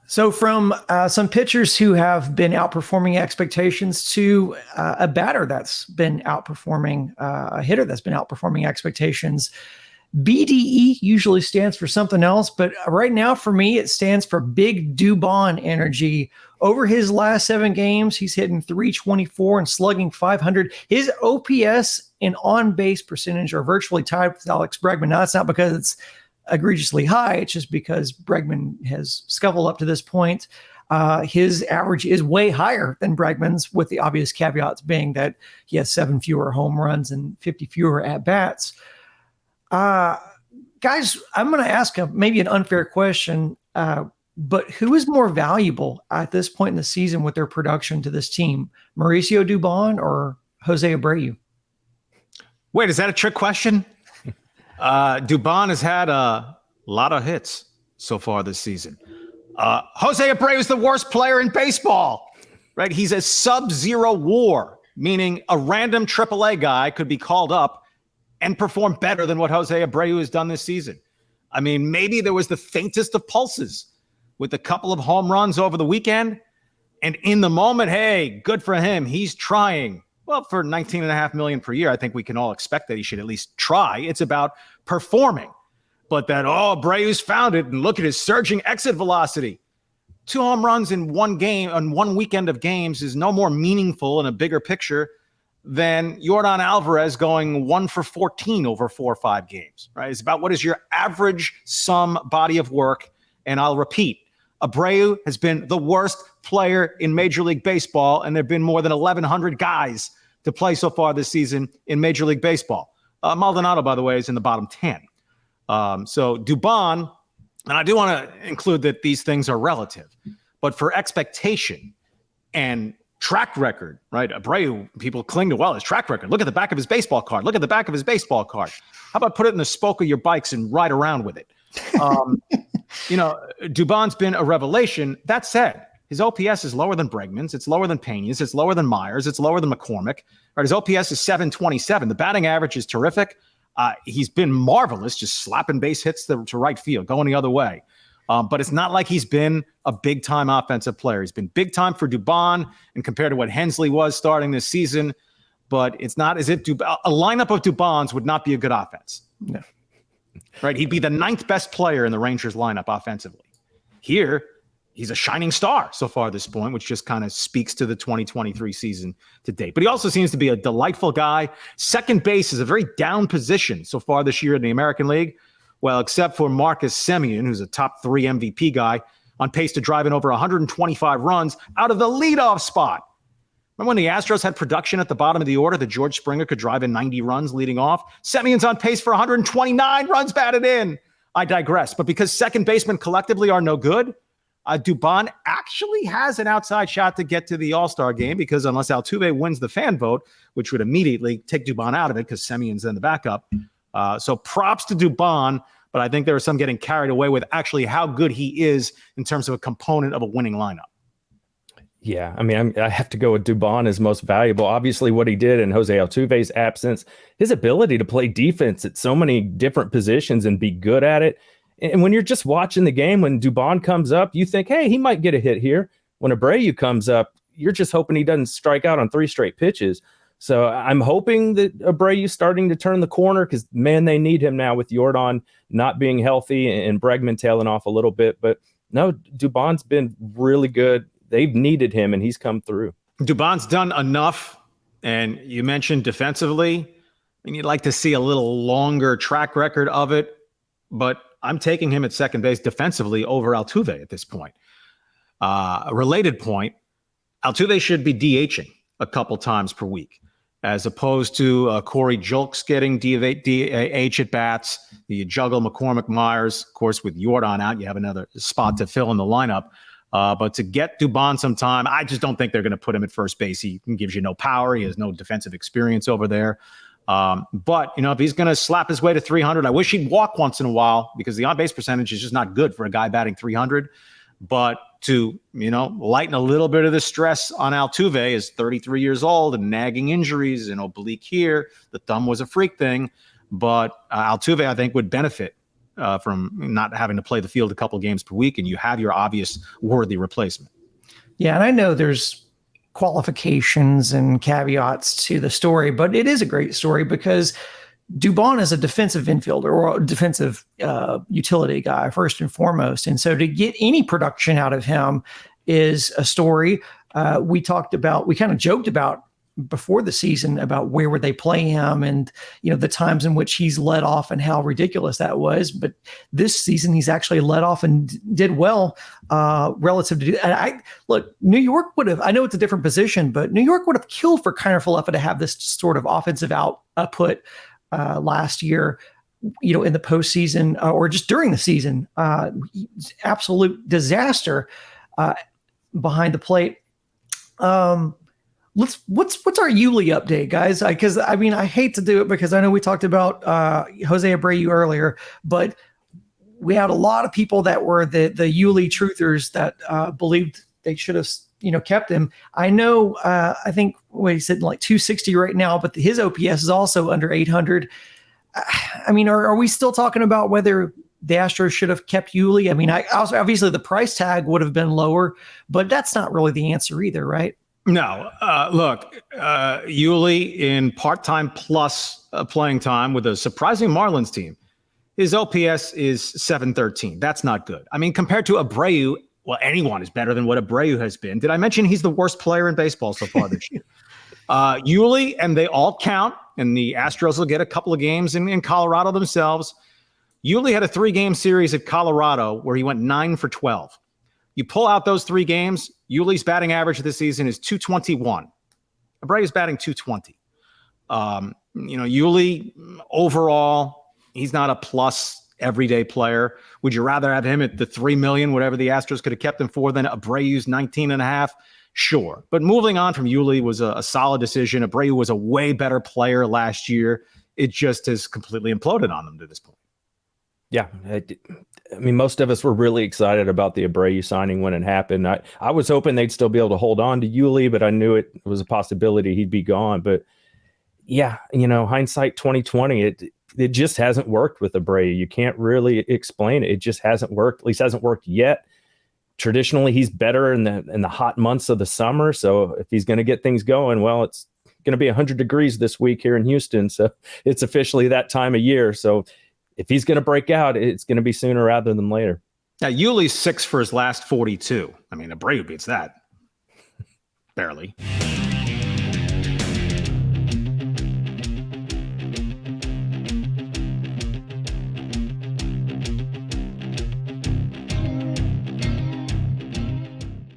So from some pitchers who have been outperforming expectations to a batter that's been outperforming, a hitter that's been outperforming expectations. BDE usually stands for something else, but right now for me, it stands for Big Dubon energy. Over his last 7 games, he's hitting 324 and slugging 500. His OPS and on-base percentage are virtually tied with Alex Bregman. Now, that's not because it's egregiously high. It's just because Bregman has scuffled up to this point. His average is way higher than Bregman's, with the obvious caveats being that he has 7 fewer home runs and 50 fewer at-bats. Guys, I'm going to ask maybe an unfair question, but who is more valuable at this point in the season with their production to this team, Mauricio Dubon or Jose Abreu? Wait, is that a trick question? Dubon has had a lot of hits so far this season. Jose Abreu is the worst player in baseball, right? He's a sub-zero WAR, meaning a random AAA guy could be called up and perform better than what Jose Abreu has done this season. I mean, maybe there was the faintest of pulses with a couple of home runs over the weekend. And in the moment, hey, good for him. He's trying. Well, for $19.5 million per year, I think we can all expect that he should at least try. It's about performing. But that, Abreu's found it, and look at his surging exit velocity. 2 home runs in one game, on one weekend of games, is no more meaningful in a bigger picture than Yordan Alvarez going 1 for 14 over 4 or 5 games, right? It's about what is your average sum body of work. And I'll repeat, Abreu has been the worst player in Major League Baseball, and there have been more than 1,100 guys to play so far this season in Major League Baseball. Maldonado, by the way, is in the bottom 10. So Dubon, and I do want to include that these things are relative, but for expectation and track record, right? Abreu, people cling to, his track record. Look at the back of his baseball card. Look at the back of his baseball card. How about put it in the spoke of your bikes and ride around with it? Dubon's been a revelation. That said, his OPS is lower than Bregman's. It's lower than Pena's. It's lower than Myers. It's lower than McCormick. Right? His OPS is 727. The batting average is terrific. He's been marvelous, just slapping base hits to right field, going the other way. But it's not like he's been a big-time offensive player. He's been big-time for Dubon, and compared to what Hensley was starting this season, but it's not as if a lineup of Dubons would not be a good offense. No. Right? He'd be the 9th best player in the Rangers lineup offensively. Here, he's a shining star so far at this point, which just kind of speaks to the 2023 season to date. But he also seems to be a delightful guy. Second base is a very down position so far this year in the American League. Well, except for Marcus Semien, who's a top 3 MVP guy, on pace to drive in over 125 runs out of the leadoff spot. Remember when the Astros had production at the bottom of the order that George Springer could drive in 90 runs leading off? Semien's on pace for 129 runs batted in. I digress. But because second basemen collectively are no good, Dubon actually has an outside shot to get to the All-Star game, because unless Altuve wins the fan vote, which would immediately take Dubon out of it because Semien's then the backup. So props to Dubon, but I think there was some getting carried away with actually how good he is in terms of a component of a winning lineup. Yeah, I mean, I have to go with Dubon as most valuable. Obviously, what he did in Jose Altuve's absence, his ability to play defense at so many different positions and be good at it. And when you're just watching the game, when Dubon comes up, you think, hey, he might get a hit here. When Abreu comes up, you're just hoping he doesn't strike out on 3 straight pitches. So I'm hoping that Abreu's starting to turn the corner, because, man, they need him now with Yordan not being healthy and Bregman tailing off a little bit. But no, Dubon's been really good. They've needed him, and he's come through. Dubon's done enough, and you mentioned defensively. I mean, you'd like to see a little longer track record of it, but I'm taking him at second base defensively over Altuve at this point. A related point, Altuve should be DHing a couple times per week, as opposed to Corey Julks getting DH at bats. You juggle McCormick, Myers. Of course, with Yordan out, you have another spot to fill in the lineup. But to get Dubon some time, I just don't think they're going to put him at first base. He gives you no power. He has no defensive experience over there. But, if he's going to slap his way to 300, I wish he'd walk once in a while, because the on-base percentage is just not good for a guy batting 300. But to, lighten a little bit of the stress on Altuve, is 33 years old and nagging injuries and oblique here. The thumb was a freak thing. But Altuve, I think, would benefit from not having to play the field a couple games per week, and you have your obvious worthy replacement. Yeah, and I know there's qualifications and caveats to the story, but it is a great story because Dubon is a defensive infielder or a defensive utility guy, first and foremost. And so to get any production out of him is a story. We kind of joked about before the season about where would they play him and, the times in which he's led off and how ridiculous that was. But this season, he's actually led off and did well relative to, and New York would have, I know it's a different position, but New York would have killed for Kiner Falefa to have this sort of offensive output last year, in the postseason or just during the season. Absolute disaster behind the plate. What's our Yuli update, guys? Because I hate to do it because I know we talked about Jose Abreu earlier, but we had a lot of people that were the Yuli truthers that believed they should have kept him. I know I think he's sitting like 260 right now, but his OPS is also under 800. Are we still talking about whether the Astros should have kept Yuli? Obviously the price tag would have been lower, but that's not really the answer either, right? No, look, Yuli in part-time plus playing time with a surprising Marlins team, his OPS is 713. That's not good. Compared to Abreu, well, anyone is better than what Abreu has been. Did I mention he's the worst player in baseball so far this year? Yuli, and they all count, and the Astros will get a couple of games in Colorado themselves. Yuli had a 3-game series at Colorado where he went 9 for 12. You pull out those 3 games, Yuli's batting average this season is 221. Abreu's batting 220. Yuli overall, he's not a plus everyday player. Would you rather have him at the $3 million, whatever the Astros could have kept him for, than Abreu's 19.5? Sure. But moving on from Yuli was a solid decision. Abreu was a way better player last year. It just has completely imploded on them to this point. Yeah. Most of us were really excited about the Abreu signing when it happened. I was hoping they'd still be able to hold on to Yuli, but I knew it was a possibility he'd be gone. But yeah, hindsight 2020, it just hasn't worked with Abreu. You can't really explain it. It just hasn't worked. At least hasn't worked yet. Traditionally, he's better in the hot months of the summer. So if he's going to get things going, well, it's going to be 100 degrees this week here in Houston. So it's officially that time of year. So if he's going to break out, it's going to be sooner rather than later. Now, Yuli's 6 for his last 42. Abreu beats that. Barely.